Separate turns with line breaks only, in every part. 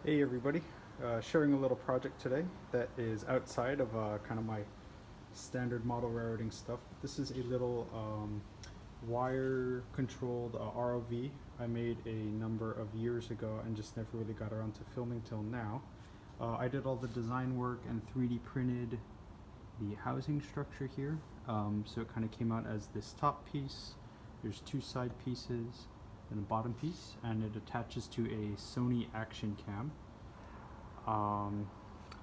Hey everybody, sharing a little project today that is outside of kind of my standard model railroading stuff. This is a little wire controlled ROV I made a number of years ago and just never really got around to filming till now. I did all the design work and 3D printed the housing structure here, so it kind of came out as this top piece. There's two side pieces and a bottom piece, and it attaches to a Sony action cam.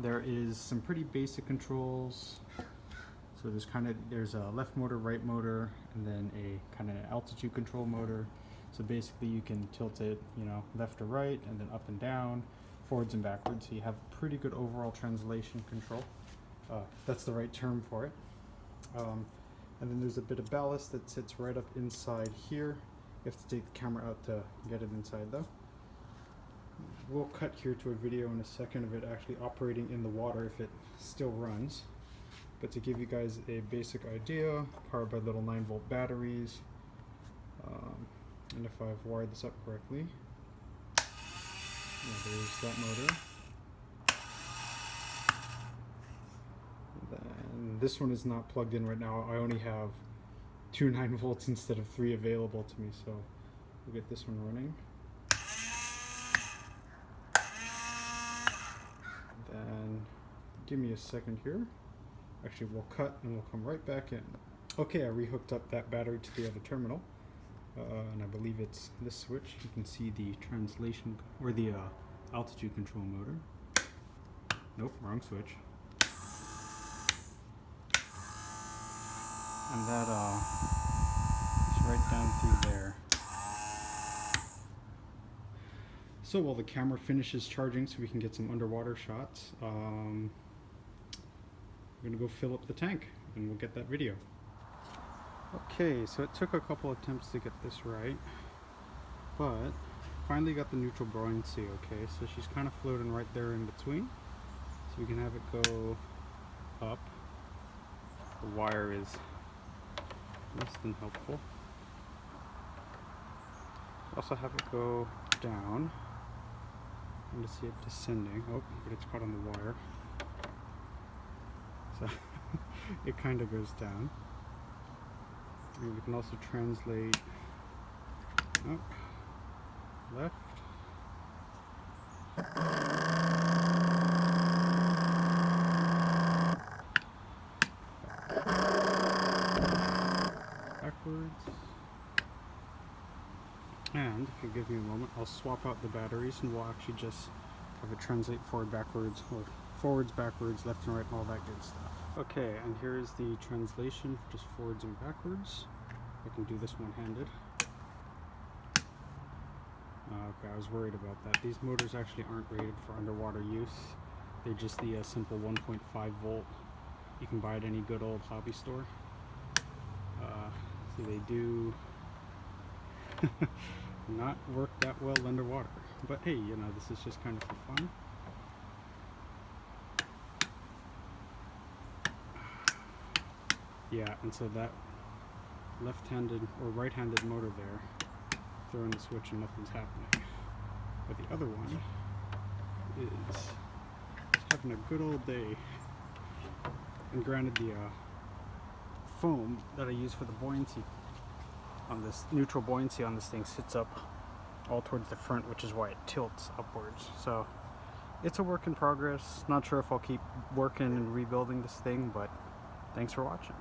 There is some pretty basic controls. So there's a left motor, right motor, and then a kind of altitude control motor. So basically you can tilt it, left or right, and then up and down, forwards and backwards. So you have pretty good overall translation control. That's the right term for it. And then there's a bit of ballast that sits right up inside here. You have to take the camera out to get it inside though. We'll cut here to a video in a second of it actually operating in the water if it still runs. But to give you guys a basic idea, powered by little 9-volt batteries. And if I've wired this up correctly, there's that motor. Then this one is not plugged in right now. I only have 2 9-volts instead of 3 available to me, so we'll get this one running. Then give me a second here. Actually, we'll cut and we'll come right back in. Okay, I rehooked up that battery to the other terminal, and I believe it's this switch. You can see the translation or the altitude control motor. Nope, wrong switch. And that is right down through there. So while the camera finishes charging so we can get some underwater shots, we're gonna go fill up the tank and we'll get that video. Okay, so it took a couple attempts to get this right, but finally got the neutral buoyancy okay. So she's kind of floating right there in between. So we can have it go up. The wire is less than helpful. Also have it go down. I'm going to see it descending. Oh, but it's caught on the wire. So it kind of goes down. And we can also translate up, left, backwards. And if you give me a moment, I'll swap out the batteries and we'll actually just have it translate forward, backwards, or forwards, backwards, left and right, and all that good stuff. Okay, and here is the translation, just forwards and backwards. I can do this one-handed. Okay, I was worried about that. These motors actually aren't rated for underwater use. They're just the simple 1.5 volt. You can buy at any good old hobby store. So they do not work that well underwater. But hey, this is just kind of for fun. Yeah, and so that left-handed or right-handed motor there, throwing the switch and nothing's happening. But the other one is having a good old day. And granted, the foam that I use for the buoyancy on this, neutral buoyancy on this thing, sits up all towards the front, which is why it tilts upwards. So it's a work in progress. Not sure if I'll keep working and rebuilding this thing, but thanks for watching.